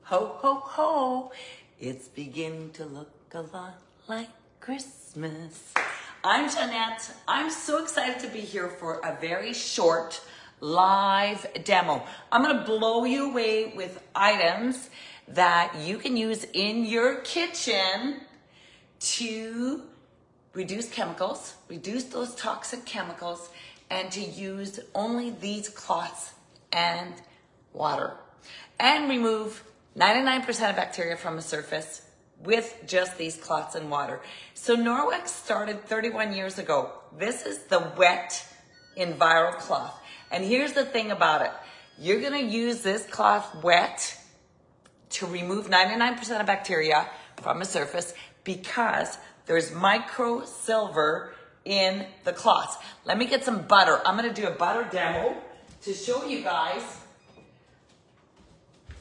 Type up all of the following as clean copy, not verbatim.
Ho, ho, ho. It's beginning to look a lot like Christmas. I'm Jeannette. I'm so excited to be here for a very short live demo. I'm going to blow you away with items that you can use in your kitchen to reduce chemicals, reduce those toxic chemicals, and to use only these cloths and water, and remove 99% of bacteria from a surface with just these cloths and water. So Norwex started 31 years ago. This is the wet Enviro cloth. And here's the thing about it. You're gonna use this cloth wet to remove 99% of bacteria from a surface because there's micro silver in the cloth. Let me get some butter. I'm gonna do a butter demo to show you guys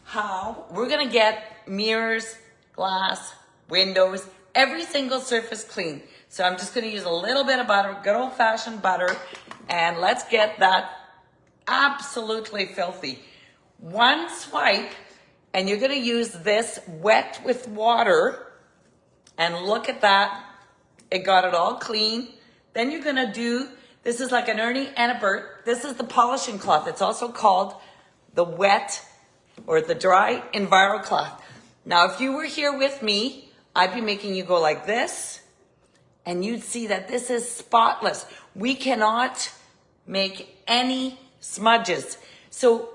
how we're gonna get mirrors, glass, windows, every single surface clean. So I'm just gonna use a little bit of butter, good old fashioned butter, and let's get that absolutely filthy. One swipe, and you're gonna use this wet with water, and look at that, it got it all clean. Then you're gonna do, this is like an Ernie and a Bert. This is the polishing cloth. It's also called the wet or the dry Enviro cloth. Now, if you were here with me, I'd be making you go like this, and you'd see that this is spotless. We cannot make any smudges. So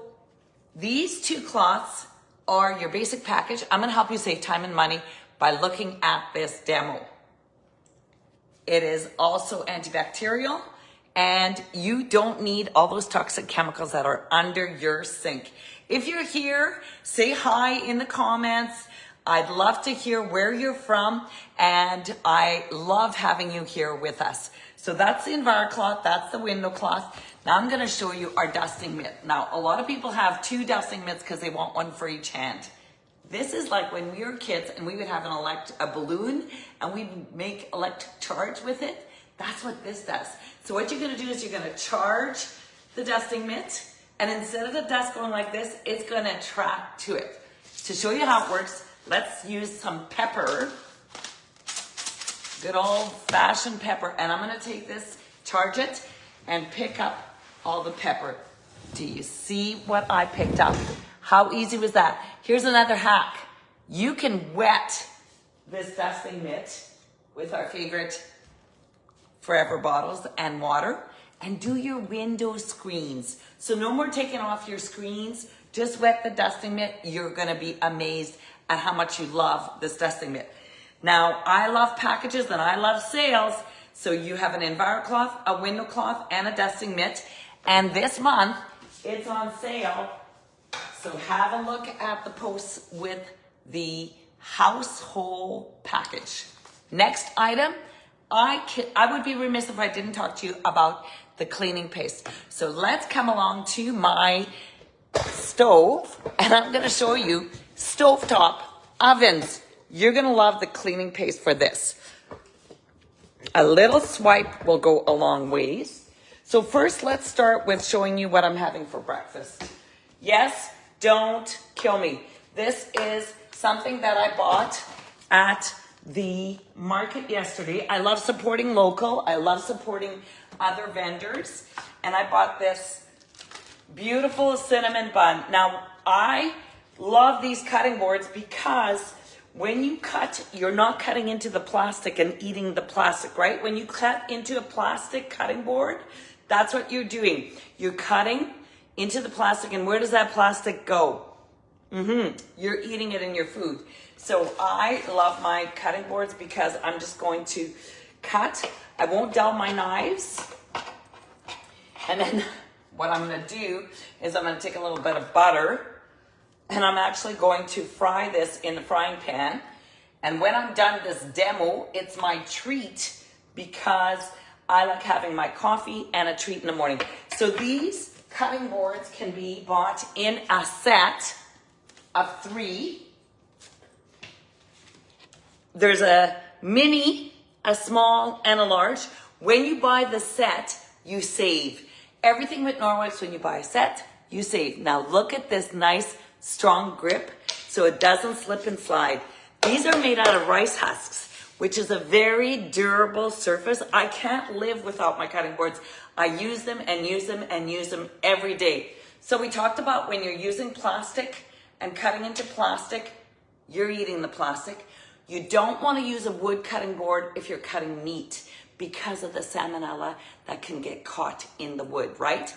these two cloths are your basic package. I'm gonna help you save time and money by looking at this demo. It is also antibacterial, and you don't need all those toxic chemicals that are under your sink. If you're here, say hi in the comments. I'd love to hear where you're from, and I love having you here with us. So that's the Enviro cloth, that's the window cloth. Now I'm gonna show you our dusting mitt. Now, a lot of people have two dusting mitts because they want one for each hand. This is like when we were kids and we would have a balloon and we'd make electric charge with it. That's what this does. So what you're gonna do is you're gonna charge the dusting mitt, and instead of the dust going like this, it's gonna track to it. To show you how it works, let's use some pepper. Good old fashioned pepper. And I'm gonna take this, charge it, and pick up all the pepper. Do you see what I picked up? How easy was that? Here's another hack. You can wet this dusting mitt with our favorite Forever bottles and water, and do your window screens. So no more taking off your screens, just wet the dusting mitt. You're gonna be amazed at how much you love this dusting mitt. Now, I love packages and I love sales. So you have an Enviro cloth, a window cloth, and a dusting mitt. And this month, it's on sale. So have a look at the posts with the household package. Next item, I would be remiss if I didn't talk to you about the cleaning paste. So let's come along to my stove, and I'm gonna show you stovetop ovens. You're gonna love the cleaning paste for this. A little swipe will go a long ways. So first, let's start with showing you what I'm having for breakfast. Yes, don't kill me. This is something that I bought at the market yesterday. I love supporting local. I love supporting other vendors. And I bought this beautiful cinnamon bun. Now, I love these cutting boards because when you cut, you're not cutting into the plastic and eating the plastic, right? When you cut into a plastic cutting board, that's what you're doing. You're cutting into the plastic, and where does that plastic go? You're eating it in your food. So I love my cutting boards because I'm just going to cut. I won't dull my knives. And then what I'm gonna do is I'm gonna take a little bit of butter, and I'm actually going to fry this in the frying pan. And when I'm done this demo, it's my treat because I like having my coffee and a treat in the morning. So these cutting boards can be bought in a set of 3. There's a mini, a small, and a large. When you buy the set, you save. Everything with Norwex, when you buy a set, you save. Now look at this nice strong grip. so it doesn't slip and slide. These are made out of rice husks, which is a very durable surface. I can't live without my cutting boards. I use them and use them and use them every day. So we talked about when you're using plastic and cutting into plastic, you're eating the plastic. You don't want to use a wood cutting board if you're cutting meat because of the salmonella that can get caught in the wood, right?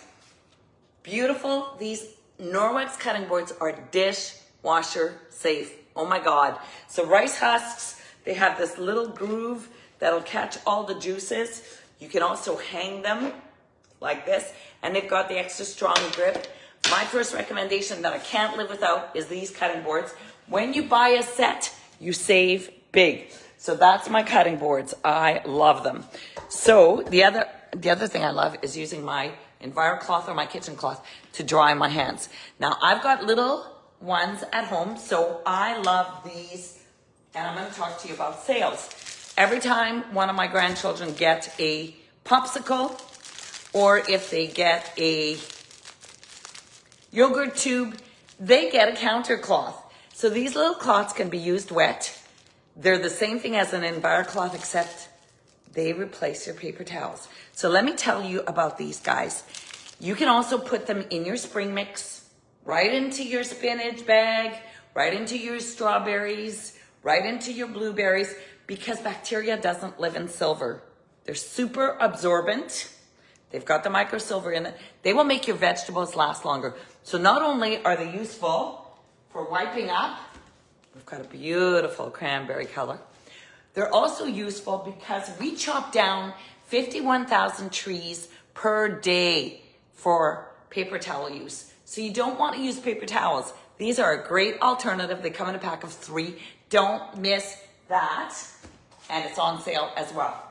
Beautiful. These Norwex cutting boards are dishwasher safe. Oh my God. So rice husks, they have this little groove that'll catch all the juices. You can also hang them like this, and they've got the extra strong grip. My first recommendation that I can't live without is these cutting boards. When you buy a set, you save big. So that's my cutting boards. I love them. So the other thing I love is using my EnviroCloth or my kitchen cloth to dry my hands. Now I've got little ones at home, so I love these, and I'm going to talk to you about sales. Every time one of my grandchildren get a popsicle, or if they get a yogurt tube, they get a counter cloth. So these little cloths can be used wet. They're the same thing as an EnviroCloth, except they replace your paper towels. So let me tell you about these guys. You can also put them in your spring mix, right into your spinach bag, right into your strawberries, right into your blueberries, because bacteria doesn't live in silver. They're super absorbent. They've got the microsilver in it. They will make your vegetables last longer. So not only are they useful for wiping up, we've got a beautiful cranberry color. They're also useful because we chop down 51,000 trees per day for paper towel use. So you don't want to use paper towels. These are a great alternative. They come in a pack of 3. Don't miss that. And it's on sale as well.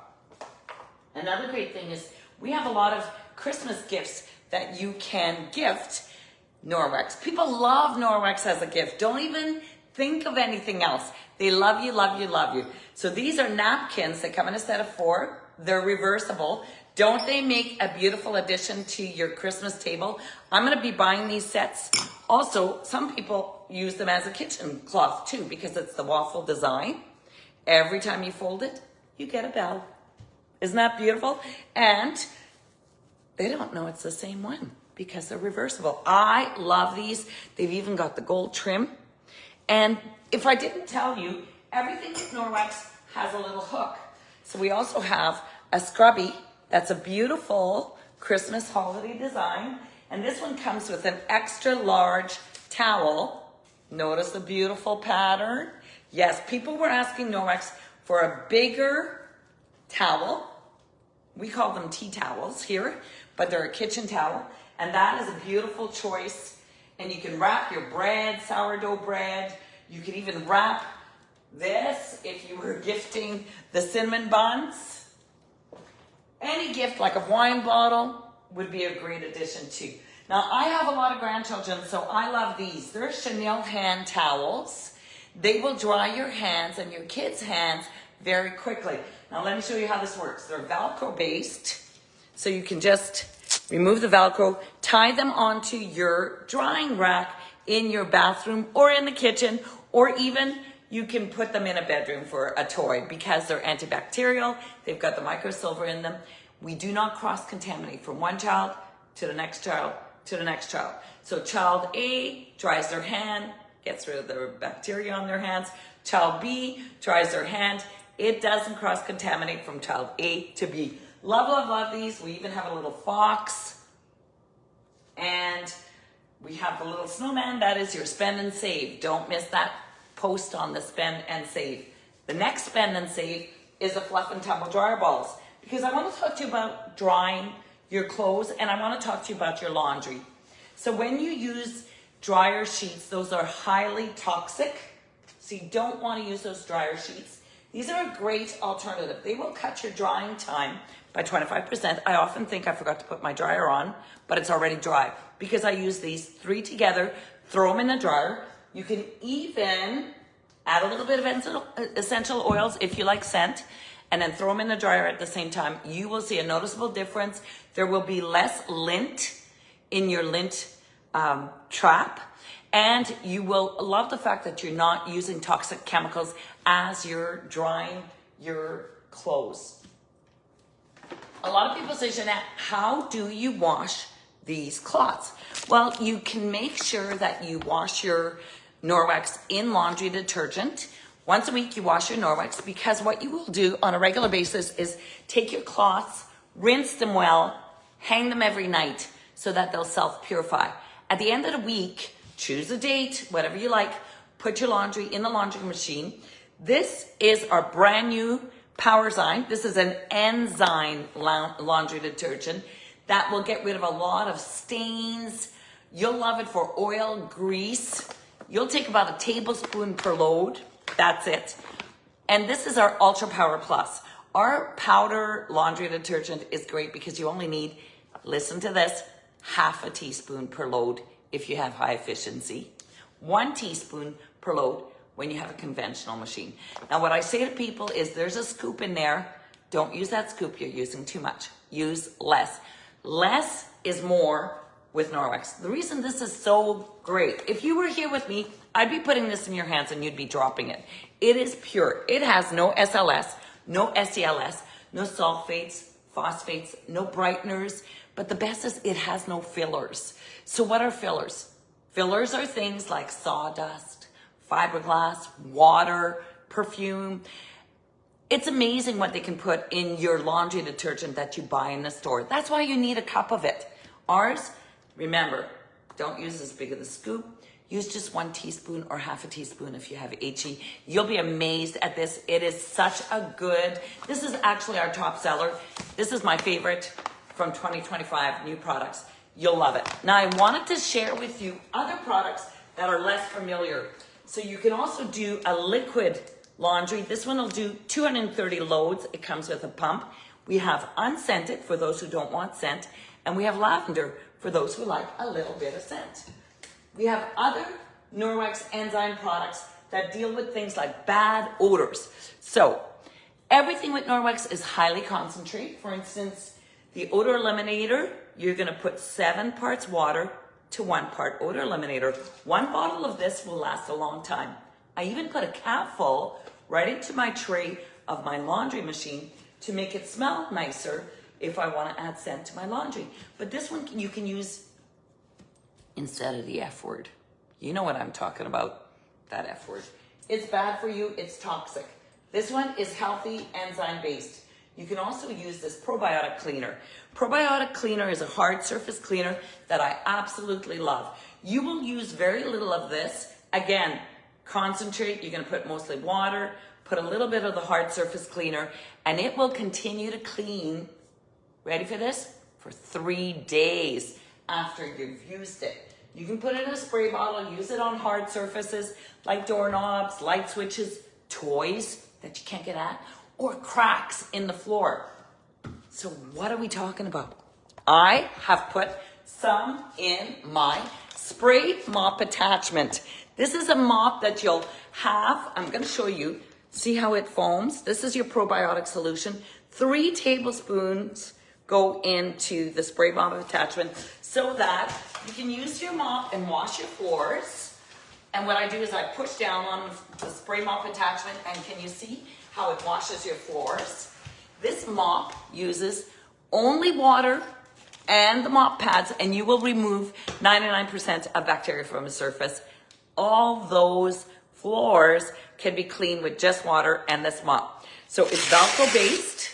Another great thing is we have a lot of Christmas gifts that you can gift Norwex. People love Norwex as a gift. Don't even think of anything else. They love you, love you, love you. So these are napkins that come in a set of 4. They're reversible. Don't they make a beautiful addition to your Christmas table? I'm going to be buying these sets. Also, some people use them as a kitchen cloth too, because it's the waffle design. Every time you fold it, you get a bell. Isn't that beautiful? And they don't know it's the same one because they're reversible. I love these. They've even got the gold trim. And if I didn't tell you, everything with Norwex has a little hook. So we also have a scrubby that's a beautiful Christmas holiday design. And this one comes with an extra large towel. Notice the beautiful pattern. Yes, people were asking Norwex for a bigger towel. We call them tea towels here, but they're a kitchen towel. And that is a beautiful choice. And you can wrap your bread, sourdough bread. You can even wrap this if you were gifting the cinnamon buns. Any gift like a wine bottle would be a great addition too. Now I have a lot of grandchildren, so I love these. They're chenille hand towels. They will dry your hands and your kids' hands very quickly. Now let me show you how this works. They're Velcro based, so you can just remove the Velcro, tie them onto your drying rack in your bathroom or in the kitchen, or even you can put them in a bedroom for a toy because they're antibacterial. They've got the microsilver in them. We do not cross-contaminate from one child to the next child to the next child. So child A dries their hand, gets rid of the bacteria on their hands. Child B dries their hand. It doesn't cross-contaminate from child A to B. Love, love, love these. We even have a little fox. And we have the little snowman. That is your spend and save. Don't miss that post on the spend and save. The next spend and save is the fluff and tumble dryer balls. Because I want to talk to you about drying your clothes, and I want to talk to you about your laundry. So when you use dryer sheets, those are highly toxic. So you don't want to use those dryer sheets. These are a great alternative. They will cut your drying time by 25%. I often think I forgot to put my dryer on, but it's already dry because I use these 3 together, throw them in the dryer. You can even add a little bit of essential oils if you like scent, and then throw them in the dryer at the same time. You will see a noticeable difference. There will be less lint in your lint trap, And you will love the fact that you're not using toxic chemicals as you're drying your clothes. A lot of people say, Jeannette, how do you wash these cloths? Well, you can make sure that you wash your Norwex in laundry detergent. Once a week you wash your Norwex, because what you will do on a regular basis is take your cloths, rinse them well, hang them every night so that they'll self-purify. At the end of the week, choose a date, whatever you like, put your laundry in the laundry machine. This is our brand new Powerzyme. This is an enzyme laundry detergent that will get rid of a lot of stains. You'll love it for oil, grease. You'll take about a tablespoon per load. That's it. And this is our Ultra Power Plus. Our powder laundry detergent is great because you only need, listen to this, half a teaspoon per load if you have high efficiency, 1 teaspoon per load when you have a conventional machine. Now, what I say to people is there's a scoop in there. Don't use that scoop. You're using too much. Use less. Less is more with Norwex. The reason this is so great, if you were here with me, I'd be putting this in your hands and you'd be dropping it. It is pure. It has no SLS, no SELS, no sulfates, phosphates, no brighteners. But the best is it has no fillers. So what are fillers? Fillers are things like sawdust, fiberglass, water, perfume. It's amazing what they can put in your laundry detergent that you buy in the store. That's why you need a cup of it. Ours, remember, don't use as big of the scoop. Use just 1 teaspoon or half a teaspoon if you have HE. You'll be amazed at this. It is such a good, this is actually our top seller. This is my favorite from 2025 new products. You'll love it. Now I wanted to share with you other products that are less familiar. So you can also do a liquid laundry. This one will do 230 loads. It comes with a pump. We have unscented for those who don't want scent. And we have lavender for those who like a little bit of scent. We have other Norwex enzyme products that deal with things like bad odors. So everything with Norwex is highly concentrated. For instance, the odor eliminator, you're gonna put 7 parts water to 1 part odor eliminator. 1 bottle of this will last a long time. I even put a cap full right into my tray of my laundry machine to make it smell nicer if I want to add scent to my laundry. But this one you can use instead of the F word. You know what I'm talking about, that F word. It's bad for you, it's toxic. This one is healthy, enzyme based. You can also use this probiotic cleaner. Probiotic cleaner is a hard surface cleaner that I absolutely love. You will use very little of this. Again, concentrate, you're gonna put mostly water, put a little bit of the hard surface cleaner, and it will continue to clean, ready for this? For 3 days after you've used it. You can put it in a spray bottle, use it on hard surfaces like doorknobs, light switches, toys that you can't get at, or cracks in the floor. So what are we talking about? I have put some in my spray mop attachment. This is a mop that you'll have. I'm going to show you. See how it foams? This is your probiotic solution. 3 tablespoons go into the spray mop attachment so that you can use your mop and wash your floors. And what I do is I push down on the spray mop attachment, and can you see how it washes your floors? This mop uses only water and the mop pads, and you will remove 99% of bacteria from a surface. All those floors can be cleaned with just water and this mop. So it's Velcro based.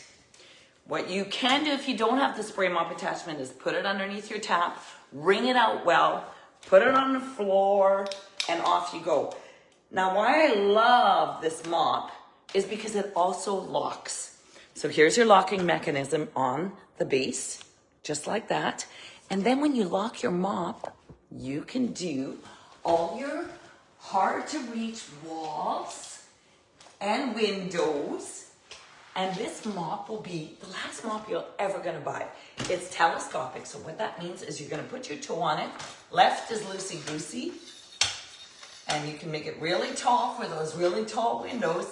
What you can do if you don't have the spray mop attachment is put it underneath your tap, wring it out well, put it on the floor, and off you go. Now, why I love this mop is because it also locks. So here's your locking mechanism on the base, just like that. And then when you lock your mop, you can do all your hard to reach walls and windows. And this mop will be the last mop you're ever gonna buy. It's telescopic, so what that means is you're gonna put your toe on it. Left is loosey-goosey, and you can make it really tall for those really tall windows.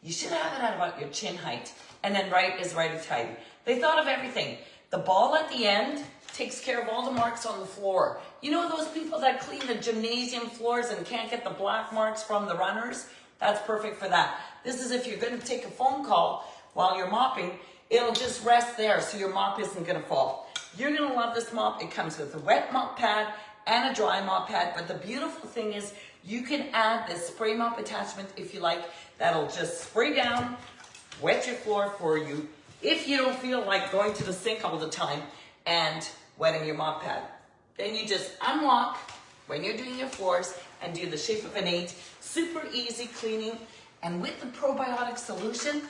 You should have it at about your chin height. And then right is righty-tighty. They thought of everything. The ball at the end takes care of all the marks on the floor. You know those people that clean the gymnasium floors and can't get the black marks from the runners? That's perfect for that. This is if you're going to take a phone call while you're mopping, it'll just rest there so your mop isn't going to fall. You're going to love this mop. It comes with a wet mop pad and a dry mop pad, but the beautiful thing is you can add this spray mop attachment if you like. That'll just spray down, wet your floor for you if you don't feel like going to the sink all the time and wetting your mop pad. Then you just unlock when you're doing your floors and do the shape of an 8. Super easy cleaning. And with the probiotic solution,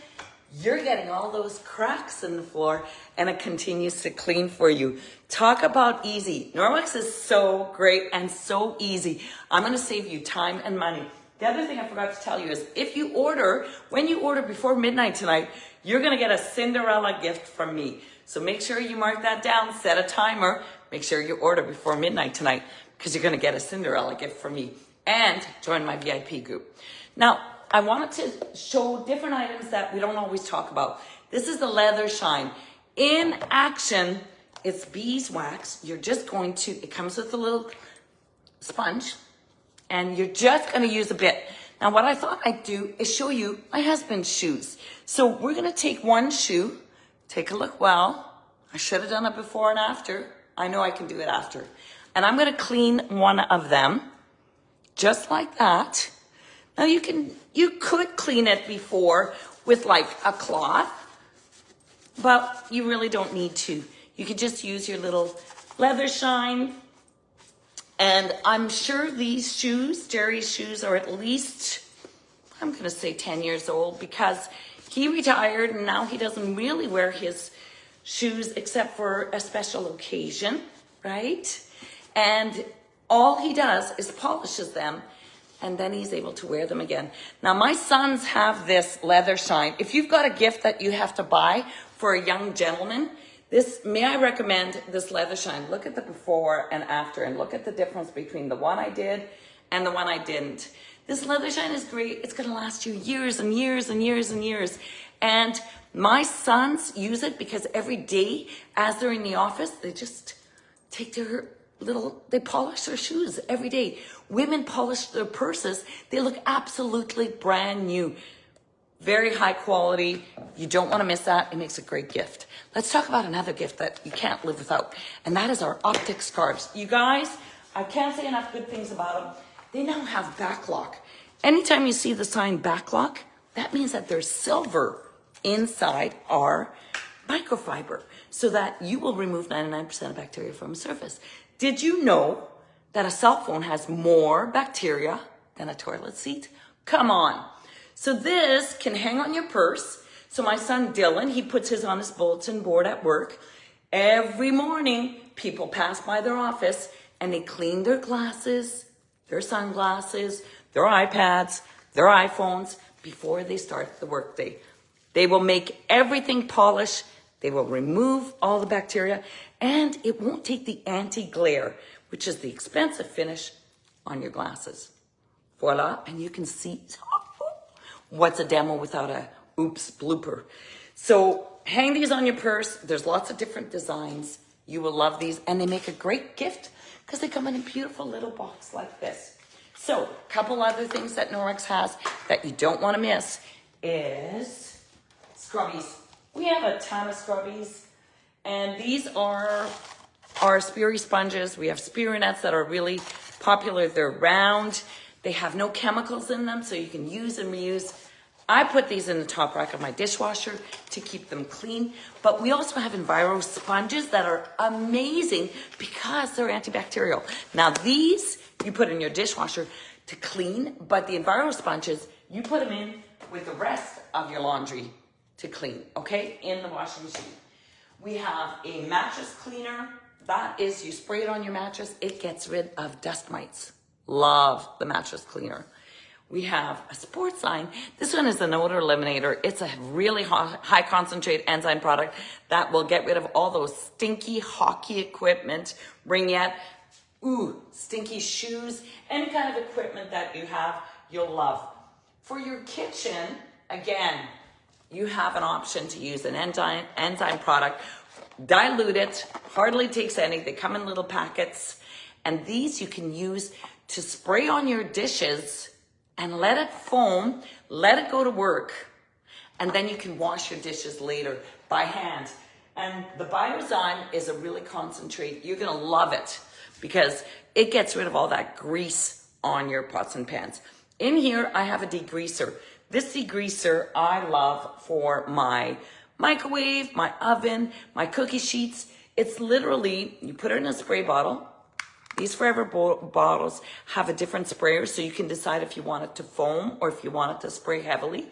you're getting all those cracks in the floor and it continues to clean for you. Talk about easy. Norwex is so great and so easy. I'm going to save you time and money. The other thing I forgot to tell you is when you order before midnight tonight, you're going to get a Cinderella gift from me. So make sure you mark that down, set a timer, make sure you order before midnight tonight because you're going to get a Cinderella gift from me and join my VIP group. Now, I wanted to show different items that we don't always talk about. This is the leather shine. In action, it's beeswax. It comes with a little sponge and you're just going to use a bit. Now, what I thought I'd do is show you my husband's shoes. So we're going to take one shoe, take a look well. I should have done it before and after. I know I can do it after. And I'm going to clean one of them just like that. Now you could clean it before with like a cloth, but you really don't need to. You could just use your little leather shine. And I'm sure these shoes, Jerry's shoes, are at least, I'm going to say 10 years old because he retired and now he doesn't really wear his shoes except for a special occasion, right? And all he does is polishes them and then he's able to wear them again. Now, my sons have this leather shine. If you've got a gift that you have to buy for a young gentleman, may I recommend this leather shine? Look at the before and after and look at the difference between the one I did and the one I didn't. This leather shine is great. It's gonna last you years and years and years and years. And my sons use it because every day as they're in the office, they just take they polish their shoes every day. Women polish their purses. They look absolutely brand new. Very high quality. You don't want to miss that. It makes a great gift. Let's talk about another gift that you can't live without. And that is our optic scarves. You guys, I can't say enough good things about them. They now have backlock. Anytime you see the sign backlock, that means that there's silver inside our microfiber so that you will remove 99% of bacteria from a surface. Did you know that a cell phone has more bacteria than a toilet seat? Come on. So this can hang on your purse. So my son Dylan, he puts his on his bulletin board at work. Every morning, people pass by their office and they clean their glasses, their sunglasses, their iPads, their iPhones before they start the workday. They will make everything polish. They will remove all the bacteria and it won't take the anti-glare, which is the expensive finish on your glasses. Voila, and you can see what's a demo without a oops blooper. So hang these on your purse. There's lots of different designs. You will love these and they make a great gift because they come in a beautiful little box like this. So a couple other things that Norwex has that you don't want to miss is scrubbies. We have a ton of scrubbies and these are our Speary sponges. We have Speary nets that are really popular. They're round. They have no chemicals in them, so you can use and reuse. I put these in the top rack of my dishwasher to keep them clean, but we also have Enviro sponges that are amazing because they're antibacterial. Now these you put in your dishwasher to clean, but the Enviro sponges, you put them in with the rest of your laundry to clean, okay, in the washing machine. We have a mattress cleaner. That is, you spray it on your mattress, it gets rid of dust mites. Love the mattress cleaner. We have a sports line. This one is an odor eliminator. It's a really high concentrate enzyme product that will get rid of all those stinky hockey equipment, ringette, stinky shoes, any kind of equipment that you have, you'll love. For your kitchen, again, you have an option to use an enzyme product. Dilute it, hardly takes any. They come in little packets. And these you can use to spray on your dishes and let it foam, let it go to work. And then you can wash your dishes later by hand. And the Biozyme is a really concentrate. You're gonna love it because it gets rid of all that grease on your pots and pans. In here, I have a degreaser. This degreaser I love for my microwave, my oven, my cookie sheets. It's literally, you put it in a spray bottle. These Forever bottles have a different sprayer, so you can decide if you want it to foam or if you want it to spray heavily.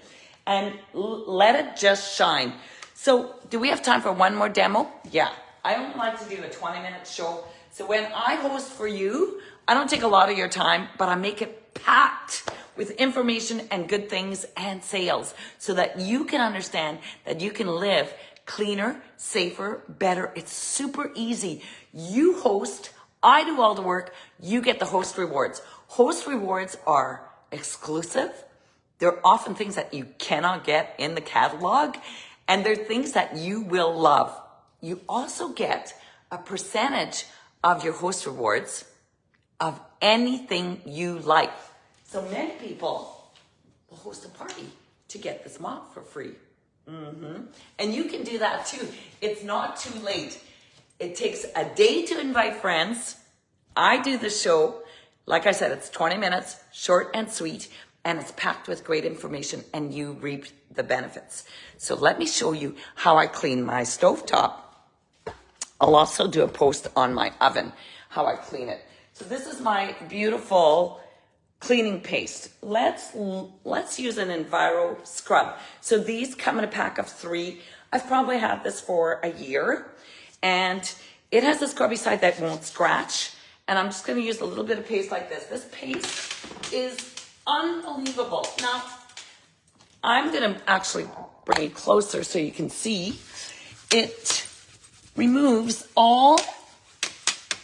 And let it just shine. So, do we have time for one more demo? Yeah. I only like to do a 20-minute show. So when I host for you, I don't take a lot of your time, but I make it packed with information and good things and sales so that you can understand that you can live cleaner, safer, better. It's super easy. You host, I do all the work, you get the host rewards. Host rewards are exclusive. They're often things that you cannot get in the catalog, and they're things that you will love. You also get a percentage of your host rewards of anything you like. So many people will host a party to get this mop for free. And you can do that too. It's not too late. It takes a day to invite friends. I do the show. Like I said, it's 20 minutes, short and sweet, and it's packed with great information, and you reap the benefits. So let me show you how I clean my stovetop. I'll also do a post on my oven, how I clean it. So this is my beautiful cleaning paste. Let's use an Enviro scrub. So these come in a pack of 3. I've probably had this for a year, and it has a scrubby side that won't scratch. And I'm just gonna use a little bit of paste like this. This paste is unbelievable. Now, I'm gonna actually bring it closer so you can see. It removes all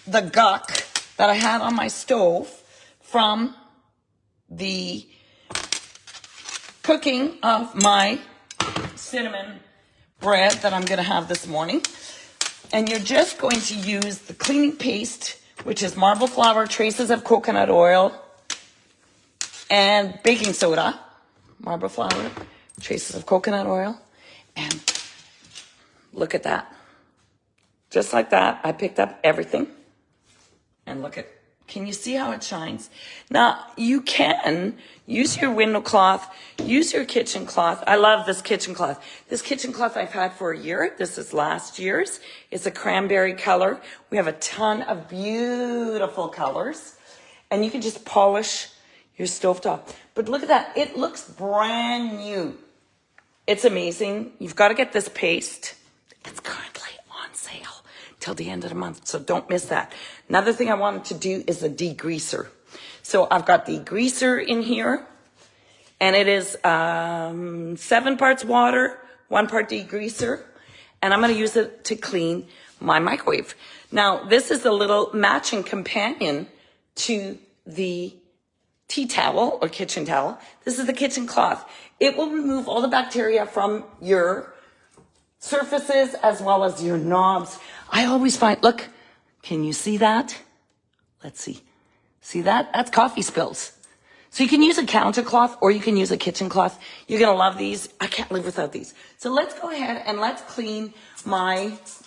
the gunk that I had on my stove from the cooking of my cinnamon bread that I'm going to have this morning. And you're just going to use the cleaning paste, which is marble flour, traces of coconut oil, and baking soda. Marble flour, traces of coconut oil, and look at that. Just like that, I picked up everything. And look at, can you see how it shines? Now, you can use your window cloth, use your kitchen cloth. I love this kitchen cloth. This kitchen cloth I've had for a year. This is last year's. It's a cranberry color. We have a ton of beautiful colors. And you can just polish your stovetop. But look at that. It looks brand new. It's amazing. You've got to get this paste. It's currently on sale till the end of the month, so don't miss that. Another thing I wanted to do is a degreaser. So I've got the degreaser in here, and it is 7 parts water, 1 part degreaser, and I'm going to use it to clean my microwave. Now, this is a little matching companion to the tea towel or kitchen towel. This is the kitchen cloth. It will remove all the bacteria from your surfaces as well as your knobs. I always find, look, can you see that? Let's see. See that? That's coffee spills. So you can use a counter cloth or you can use a kitchen cloth. You're going to love these. I can't live without these. So let's go ahead and let's clean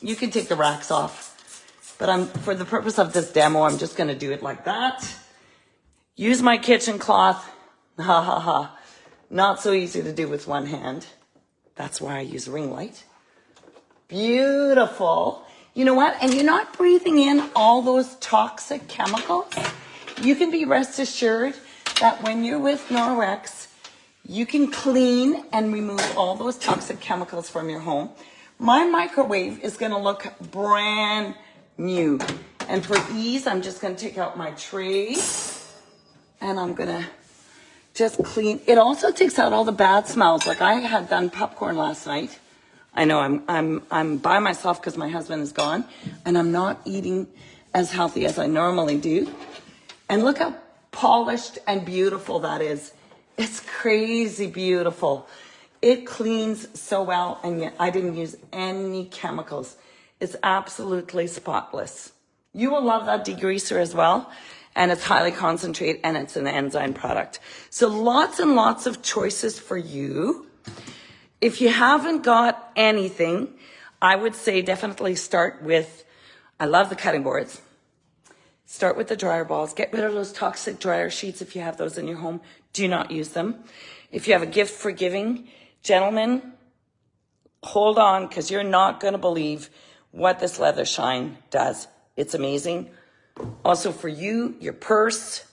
you can take the racks off. But for the purpose of this demo, I'm just going to do it like that. Use my kitchen cloth. Ha ha ha. Not so easy to do with one hand. That's why I use ring light. Beautiful. You know what? And you're not breathing in all those toxic chemicals. You can be rest assured that when you're with Norwex, you can clean and remove all those toxic chemicals from your home. My microwave is going to look brand new. And for ease, I'm just going to take out my tray and I'm going to just clean. It also takes out all the bad smells. Like I had done popcorn last night. I know I'm by myself because my husband is gone and I'm not eating as healthy as I normally do. And look how polished and beautiful that is. It's crazy beautiful. It cleans so well, and yet I didn't use any chemicals. It's absolutely spotless. You will love that degreaser as well. And it's highly concentrated and it's an enzyme product. So lots and lots of choices for you. If you haven't got anything, I would say definitely start with, I love the cutting boards. Start with the dryer balls. Get rid of those toxic dryer sheets if you have those in your home. Do not use them. If you have a gift for giving, gentlemen, hold on, because you're not going to believe what this leather shine does. It's amazing. Also for you, your purse.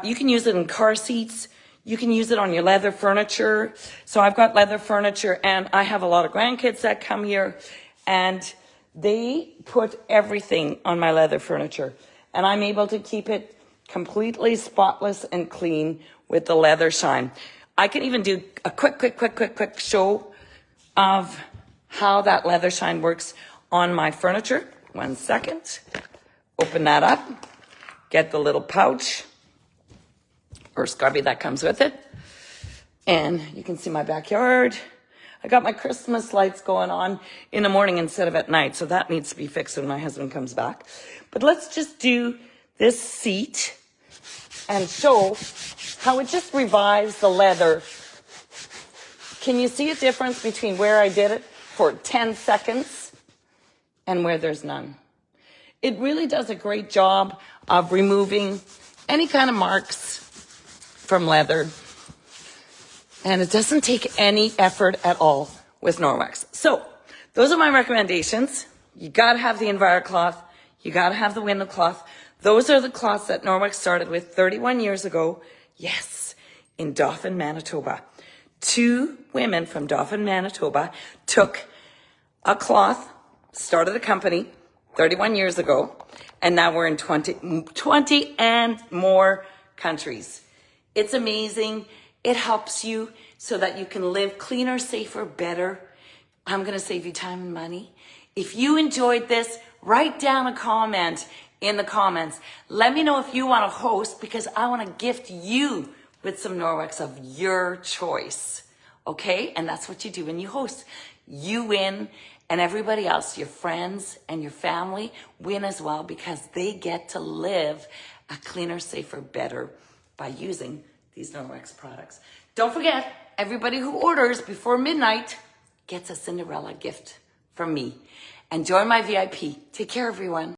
You can use it in car seats. You can use it on your leather furniture. So I've got leather furniture and I have a lot of grandkids that come here and they put everything on my leather furniture. And I'm able to keep it completely spotless and clean with the leather shine. I can even do a quick show of how that leather shine works on my furniture. 1 second. Open that up. Get the little pouch or scrubby that comes with it. And you can see my backyard. I got my Christmas lights going on in the morning instead of at night. So that needs to be fixed when my husband comes back. But let's just do this seat and show how it just revives the leather. Can you see a difference between where I did it for 10 seconds and where there's none? It really does a great job of removing any kind of marks from leather. And it doesn't take any effort at all with Norwex. So those are my recommendations. You got to have the EnviroCloth. You got to have the window cloth. Those are the cloths that Norwex started with 31 years ago. Yes, in Dauphin, Manitoba. 2 women from Dauphin, Manitoba took a cloth, started a company 31 years ago, and now we're in 20 and more countries. It's amazing. It helps you so that you can live cleaner, safer, better. I'm going to save you time and money. If you enjoyed this, write down a comment in the comments. Let me know if you want to host because I want to gift you with some Norwex of your choice. Okay? And that's what you do when you host. You win and everybody else, your friends and your family win as well because they get to live a cleaner, safer, better by using these Norwex products. Don't forget, everybody who orders before midnight gets a Cinderella gift from me. And join my VIP. Take care, everyone.